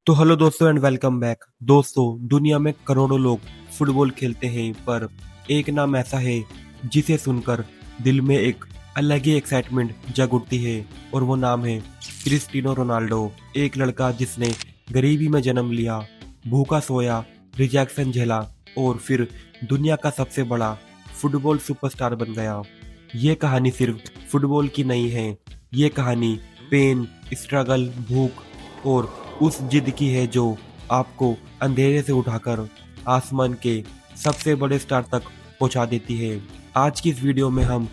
तो हेलो दोस्तों and welcome back. दोस्तों, दुनिया में करोड़ों लोग फुटबॉल खेलते हैं, पर एक नाम ऐसा है जिसे सुनकर दिल में एक अलग ही एक्साइटमेंट जग उठती है, और वो नाम है क्रिस्टियानो रोनाल्डो। एक लड़का जिसने गरीबी में जन्म लिया, भूखा सोया, रिजेक्शन झेला और फिर दुनिया का सबसे बड़ा फुटबॉल सुपरस्टार बन गया। ये कहानी सिर्फ फुटबॉल की नहीं है, ये कहानी पेन, स्ट्रगल, भूख और उस जिद की है जो आपको अंधेरे से उठाकर आसमान के सबसे बड़े स्टार तक पहुंचा देती है। आज की इस वीडियो में हम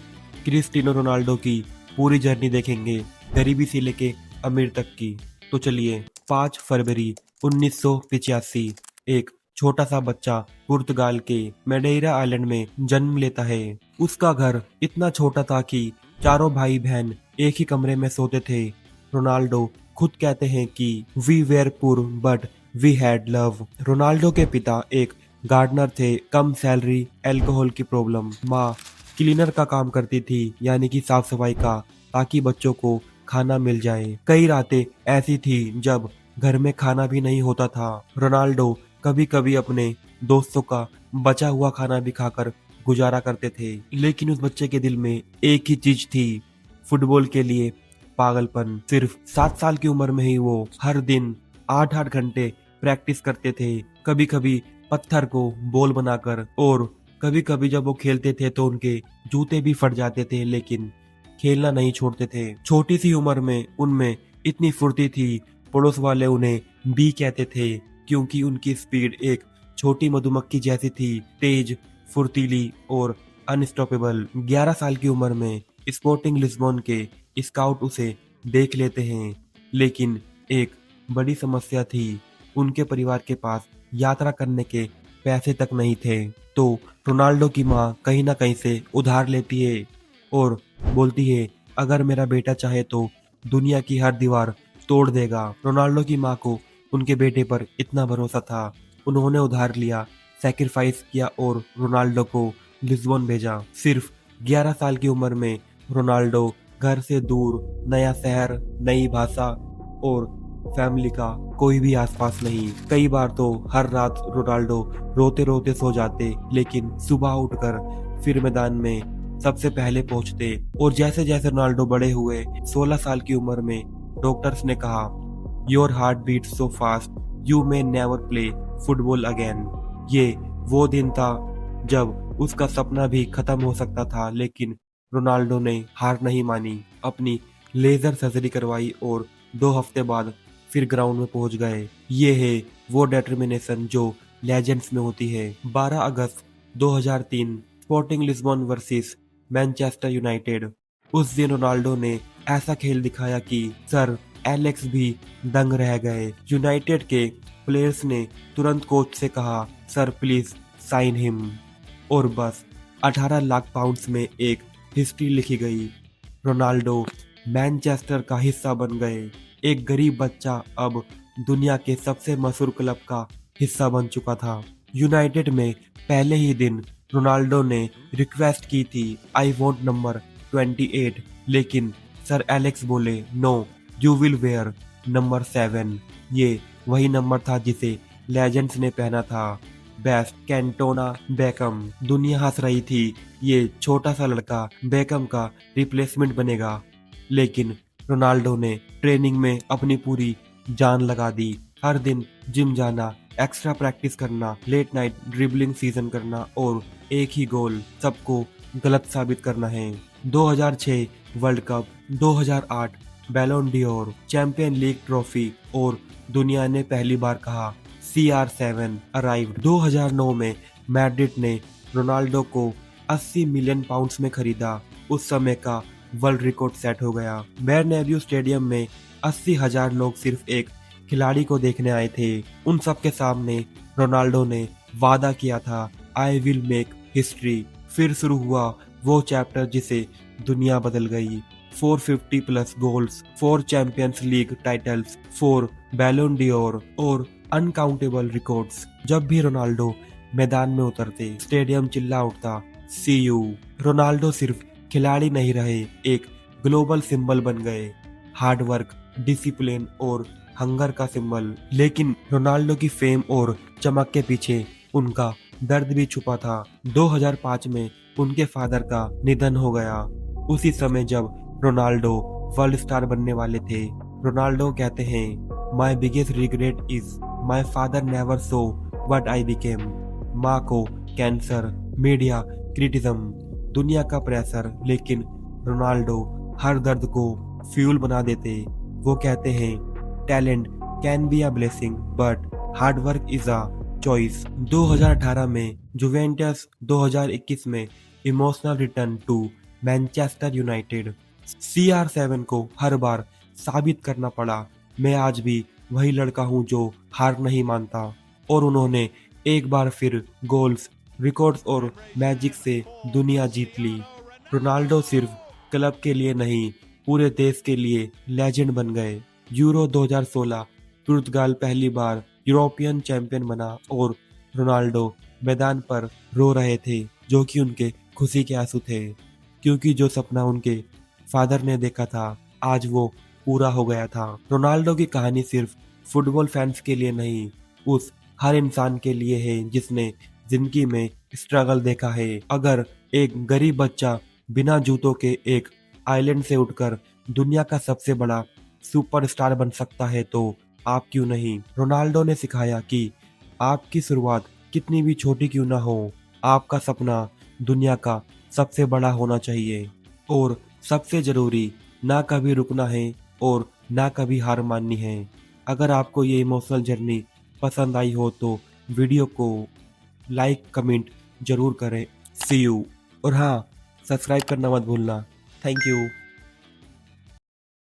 क्रिस्टियानो रोनाल्डो की पूरी जर्नी देखेंगे, गरीबी से लेके अमीर तक की। तो चलिए, 5 फरवरी 1985 एक छोटा सा बच्चा पुर्तगाल के मैडेरा आइलैंड में जन्म लेता है। उसका घर इतना छोटा था कि चारों भाई बहन एक ही कमरे में सोते थे। रोनाल्डो खुद कहते हैं कि we were poor but we had love. Ronaldo के पिता एक गार्डनर थे, कम सैलरी, अल्कोहल की प्रॉब्लम। माँ क्लीनर का काम करती थी, यानी कि साफ सफाई का, ताकि बच्चों को खाना मिल जाए। कई रातें ऐसी थी जब घर में खाना भी नहीं होता था। रोनाल्डो कभी कभी अपने दोस्तों का बचा हुआ खाना भी खाकर गुजारा करते थे, लेकिन उस बच्चे के दिल में एक ही चीज थी, फुटबॉल के लिए पागलपन। सिर्फ 7 साल की उम्र में ही वो हर दिन 8-8 घंटे प्रैक्टिस करते थे, कभी कभी पत्थर को बॉल बनाकर, और कभी कभी जब वो खेलते थे तो उनके जूते भी फट जाते थे, लेकिन खेलना नहीं छोड़ते थे। छोटी सी उम्र में उनमें इतनी फुर्ती थी, पड़ोस वाले उन्हें बी कहते थे, क्योंकि उनकी स्पीड एक छोटी मधुमक्खी जैसी थी, तेज, फुर्तीली और अनस्टॉपेबल। 11 साल की उम्र में स्पोर्टिंग लिस्बन के स्काउट उसे देख लेते हैं, लेकिन एक बड़ी समस्या थी, उनके परिवार के पास यात्रा करने के पैसे तक नहीं थे। तो रोनाल्डो की माँ कहीं ना कहीं से उधार लेती है और बोलती है, अगर मेरा बेटा चाहे तो दुनिया की हर दीवार तोड़ देगा। रोनाल्डो की माँ को उनके बेटे पर इतना भरोसा था, उन्होंने उधार लिया, सैक्रिफाइस किया और रोनाल्डो को लिस्बन भेजा। सिर्फ 11 साल की उम्र में रोनाल्डो घर से दूर, नया शहर, नई भाषा और फैमिली का कोई भी आसपास नहीं। कई बार तो हर रात रोनाल्डो रोते रोते सो जाते, लेकिन सुबह उठकर फिर मैदान में सबसे पहले पहुंचते। और जैसे जैसे रोनाल्डो बड़े हुए, 16 साल की उम्र में डॉक्टर्स ने कहा, your heart beat so fast you may never play football again. ये वो दिन था जब उसका सपना भी खत्म हो सकता था, लेकिन रोनाल्डो ने हार नहीं मानी, अपनी लेजर सर्जरी करवाई और 2 हफ्ते बाद फिर ग्राउंड में पहुंच गए। ये है वो डिटर्मिनेशन जो लेजेंड्स में होती है। 12 अगस्त 2003 sporting Lisbon versus Manchester United. उस दिन रोनाल्डो ने ऐसा खेल दिखाया कि सर एलेक्स भी दंग रह गए। यूनाइटेड के प्लेयर्स ने तुरंत कोच से कहा, सर प्लीज साइन हिम। और बस 18 लाख पाउंड्स में एक हिस्ट्री लिखी गई। रोनाल्डो मैनचेस्टर का हिस्सा बन गए। एक गरीब बच्चा अब दुनिया के सबसे मशहूर क्लब का हिस्सा बन चुका था। यूनाइटेड में पहले ही दिन रोनाल्डो ने रिक्वेस्ट की थी, आई वॉन्ट नंबर 28, लेकिन सर एलेक्स बोले, no you will wear number 7। ये वही नंबर था जिसे लेजेंड्स ने पहना था। Best Cantona become. दुनिया हंस रही थी, ये छोटा सा लड़का बेकम का रिप्लेसमेंट बनेगा, लेकिन रोनाल्डो ने ट्रेनिंग में अपनी पूरी जान लगा दी। हर दिन जिम जाना, एक्स्ट्रा प्रैक्टिस करना, लेट नाइट ड्रिबलिंग सीजन करना और एक ही गोल, सबको गलत साबित करना है। 2006 world cup, 2008 Ballon Dior, champion league trophy, और दुनिया ने पहली बार कहा, CR7 अराइव्ड। 2009 में मैड्रिड ने रोनाल्डो को 80 मिलियन पाउंड्स में खरीदा। उस समय का वर्ल्ड रिकॉर्ड सेट हो गया। बेर्नेब्यू स्टेडियम में 80,000 लोग सिर्फ एक खिलाड़ी को देखने आए थे। उन सब के सामने रोनाल्डो ने वादा किया था, आई विल मेक हिस्ट्री। फिर शुरू हुआ वो चैप्टर जिसे दुनिया बदल गई। 450 plus goals, 4 champions league titles, 4 Ballon Dior और अनकाउंटेबल रिकॉर्ड्स। जब भी रोनाल्डो मैदान में उतरते, स्टेडियम चिल्ला उठता, सी यू। रोनाल्डो सिर्फ खिलाड़ी नहीं रहे, एक ग्लोबल सिंबल बन गए। हार्ड वर्क, डिसिप्लिन और हंगर का सिंबल। लेकिन रोनाल्डो की फेम और चमक के पीछे उनका दर्द भी छुपा था। 2005 में उनके फादर का निधन हो गया, उसी समय जब रोनाल्डो वर्ल्ड स्टार बनने वाले थे। रोनाल्डो कहते हैं, my biggest regret is my father never so what I became. माँ को कैंसर, मीडिया क्रिटिज्म, दुनिया का प्रेशर, लेकिन रोनाल्डो हर दर्द को फ्यूल बना देते। वो कहते हैं, talent can be a blessing but hard work is a choice. 2018 में जुवेंटस, 2021 में emotional return to Manchester United. CR7 को हर बार साबित करना पड़ा, मैं आज भी वही लड़का हूं जो हार नहीं मानता। और उन्होंने एक बार फिर गोल्स, रिकॉर्ड्स और मैजिक से दुनिया जीत ली। रोनाल्डो सिर्फ क्लब के लिए नहीं, पूरे देश के लिए लेजेंड बन गए। यूरो 2016 पुर्तगाल पहली बार यूरोपियन चैंपियन बना और रोनाल्डो मैदान पर रो रहे थे, जो कि उनके खुशी के आंसू थे, क्योंकि जो सपना उनके फादर ने देखा था आज वो पूरा हो गया था। रोनाल्डो की कहानी सिर्फ फुटबॉल फैंस के लिए नहीं, उस हर इंसान के लिए है जिसने जिंदगी में स्ट्रगल देखा है। अगर एक गरीब बच्चा बिना जूतों के एक आइलैंड से उठकर दुनिया का सबसे बड़ा सुपरस्टार बन सकता है तो आप क्यों नहीं। रोनाल्डो ने सिखाया कि आपकी शुरुआत कितनी भी छोटी क्यों ना हो, आपका सपना दुनिया का सबसे बड़ा होना चाहिए। और सबसे जरूरी, ना कभी रुकना है और ना कभी हार माननी है। अगर आपको ये इमोशनल जर्नी पसंद आई हो तो वीडियो को लाइक कमेंट जरूर करें। सी यू। और हाँ, सब्सक्राइब करना मत भूलना। Thank you.